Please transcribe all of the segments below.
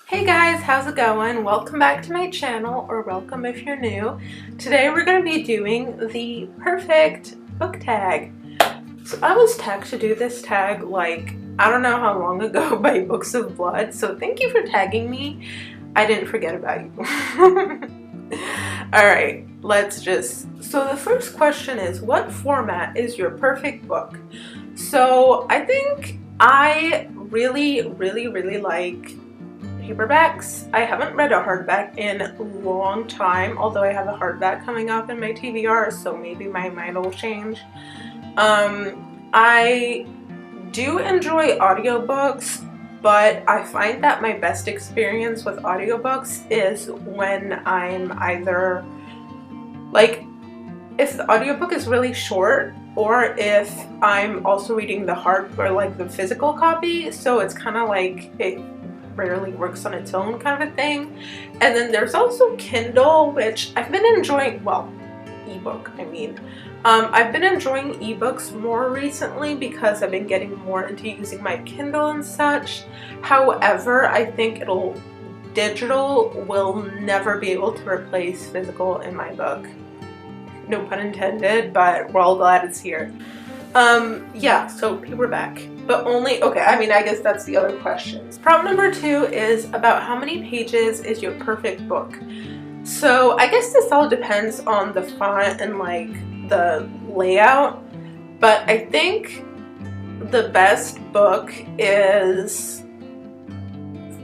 Hey guys, how's it going? Welcome back to my channel, or welcome if you're new. Today we're going to be doing the perfect book tag. So I was tagged to do this tag like, I don't know how long ago by Books of Blood, so thank you for tagging me. I didn't forget about you. Alright, so the first question is, what format is your perfect book? So I think I really like paperbacks. I haven't read a hardback in a long time, although I have a hardback coming up in my TBR, so maybe my mind will change. I do enjoy audiobooks, but I find that my best experience with audiobooks is when I'm either, like, if the audiobook is really short, or if I'm also reading the the physical copy, so it's kind of like it rarely works on its own kind of a thing. And then there's also Kindle, which I've been enjoying, well, ebook, I mean. I've been enjoying ebooks more recently because I've been getting more into using my Kindle and such. However, I think digital will never be able to replace physical in my book. No pun intended, but we're all glad it's here. Yeah, so paperback, but only, okay, I mean, I guess that's the other question. Prompt number 2 is about how many pages is your perfect book? So I guess this all depends on the font and like the layout, but I think the best book is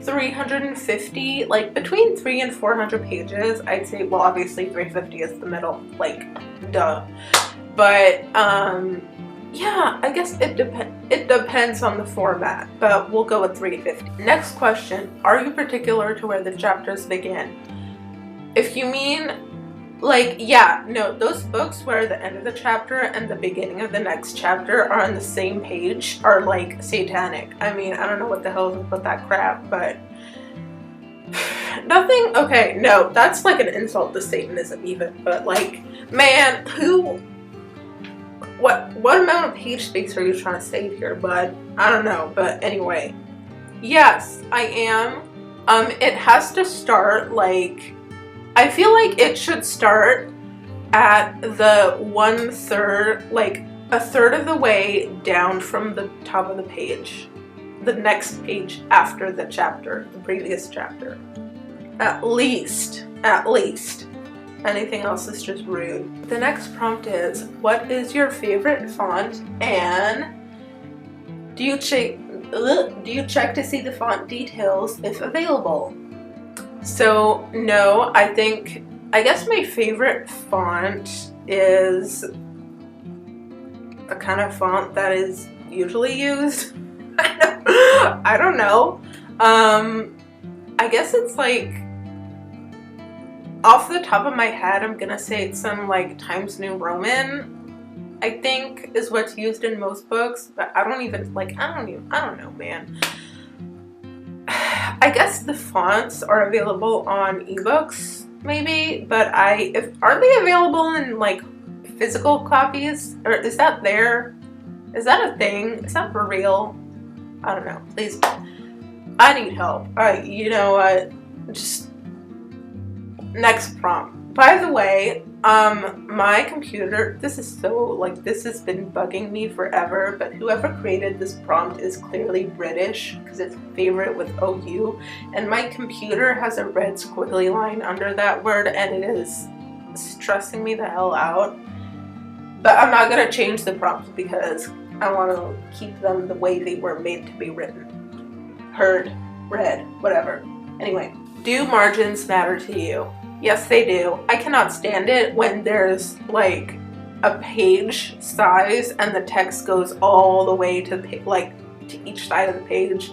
350, like between 300 and 400 pages, I'd say. Well, obviously 350 is the middle, like, duh. But, yeah, I guess it depends on the format, but we'll go with 350. Next question, are you particular to where the chapters begin? If you mean, like, yeah, no, those books where the end of the chapter and the beginning of the next chapter are on the same page are, like, satanic. I mean, I don't know what the hell is with that crap, but nothing, okay, no, that's like an insult to Satanism even, but, like, man, what amount of page space are you trying to save here, bud? I don't know, but anyway. Yes, I am. It has to start, like, I feel like it should start at the 1/3, like a third of the way down from the top of the page. The next page after the chapter, the previous chapter. At least. Anything else is just rude. The next prompt is, what is your favorite font, and do you check to see the font details if available? So no, I guess my favorite font is the kind of font that is usually used. I don't know. I guess it's like, off the top of my head, I'm gonna say it's some like Times New Roman, I think, is what's used in most books, but I don't know, man. I guess the fonts are available on ebooks, maybe, but are they available in like physical copies? Or is that there? Is that a thing? Is that for real? I don't know. Please, I need help. You know what? Just next prompt. By the way, my computer, this has been bugging me forever, but whoever created this prompt is clearly British, because it's favorite with OU, and my computer has a red squiggly line under that word, and it is stressing me the hell out. But I'm not gonna change the prompt because I want to keep them the way they were made to be written. Heard, read, whatever. Anyway, do margins matter to you? Yes, they do. I cannot stand it when there's like a page size and the text goes all the way to to each side of the page.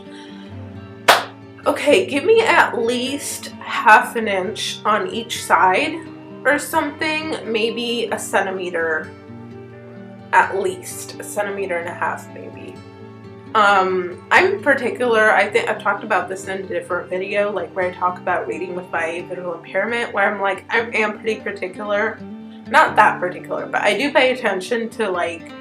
Okay, give me at least half an inch on each side or something, maybe a centimeter, at least a centimeter and a half, maybe. I'm particular, I think I've talked about this in a different video, like where I talk about reading with my visual impairment, where I'm like, I am pretty particular, not that particular, but I do pay attention to like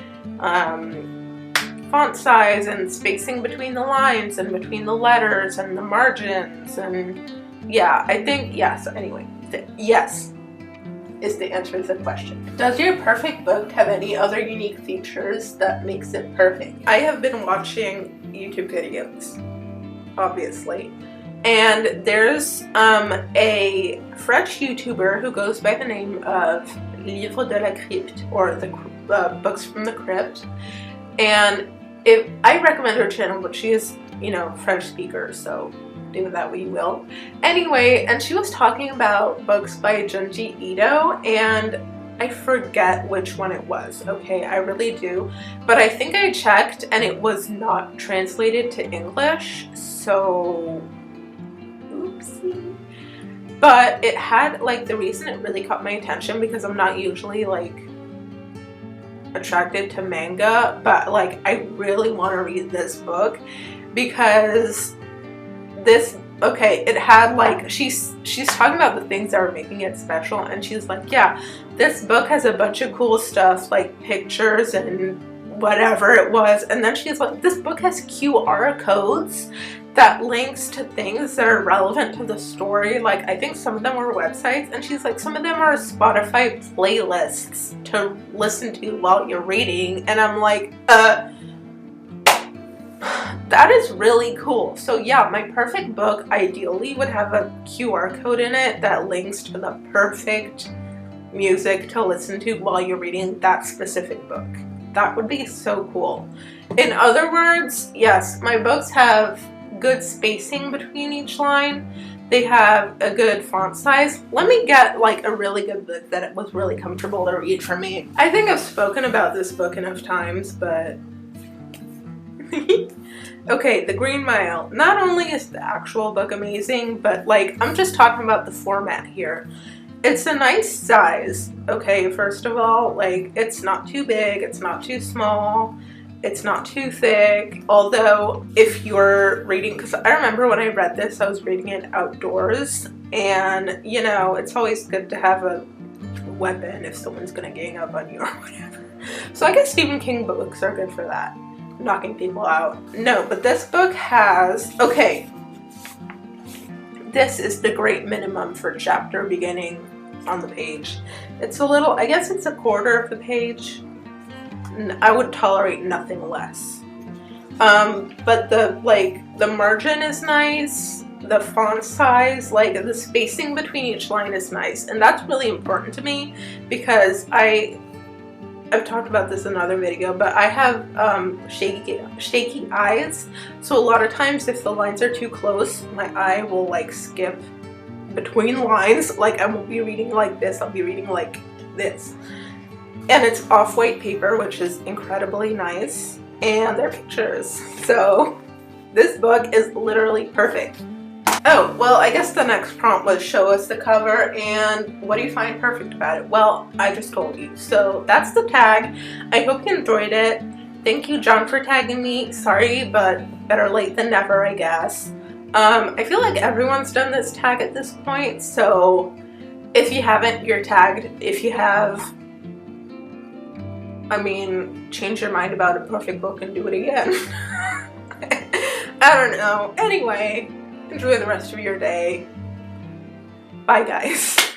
font size and spacing between the lines and between the letters and the margins, and yeah, I think yes. Anyway, yes is the answer to the question. Does your perfect book have any other unique features that makes it perfect? I have been watching YouTube videos, obviously, and there's a French YouTuber who goes by the name of Livre de la Crypte, or the Books from the Crypt, and I recommend her channel, but she is, you know, French speaker, so do with that what you will. Anyway, and she was talking about books by Junji Ito, and I forget which one it was, okay, I really do, but I think I checked and it was not translated to English, so oopsie. But it had, like, the reason it really caught my attention, because I'm not usually, like, attracted to manga, but, like, I really want to read this book, because this, okay, it had, like, she's talking about the things that are making it special, and she's like, yeah, this book has a bunch of cool stuff, like pictures and whatever it was, and then she's like, this book has QR codes that links to things that are relevant to the story, like I think some of them were websites, and she's like, some of them are Spotify playlists to listen to while you're reading, and I'm like, that is really cool. So yeah, my perfect book ideally would have a QR code in it that links to the perfect music to listen to while you're reading that specific book. That would be so cool. In other words, yes, my books have good spacing between each line. They have a good font size. Let me get, like, a really good book that it was really comfortable to read for me. I think I've spoken about this book enough times, but okay, The Green Mile. Not only is the actual book amazing, but, like, I'm just talking about the format here. It's a nice size, okay, first of all, like, it's not too big, it's not too small, it's not too thick, although if you're reading, because I remember when I read this, I was reading it outdoors, and, you know, it's always good to have a weapon if someone's gonna gang up on you or whatever. So I guess Stephen King books are good for that. Knocking people out. No, but this book has, okay, this is the great minimum for chapter beginning on the page. It's a little, I guess it's a quarter of the page. I would tolerate nothing less. But the margin is nice, the font size, like the spacing between each line is nice, and that's really important to me, because I've talked about this in another video, but I have shaky eyes, so a lot of times if the lines are too close, my eye will, like, skip between lines. Like, I won't be reading like this, I'll be reading like this. And it's off-white paper, which is incredibly nice, and they're pictures, so this book is literally perfect. Oh, well, I guess the next prompt was show us the cover, and what do you find perfect about it? Well, I just told you. So that's the tag. I hope you enjoyed it. Thank you, John, for tagging me. Sorry, but better late than never, I guess. I feel like everyone's done this tag at this point, so if you haven't, you're tagged. If you have, I mean, change your mind about a perfect book and do it again. I don't know. Anyway, enjoy the rest of your day. Bye, guys.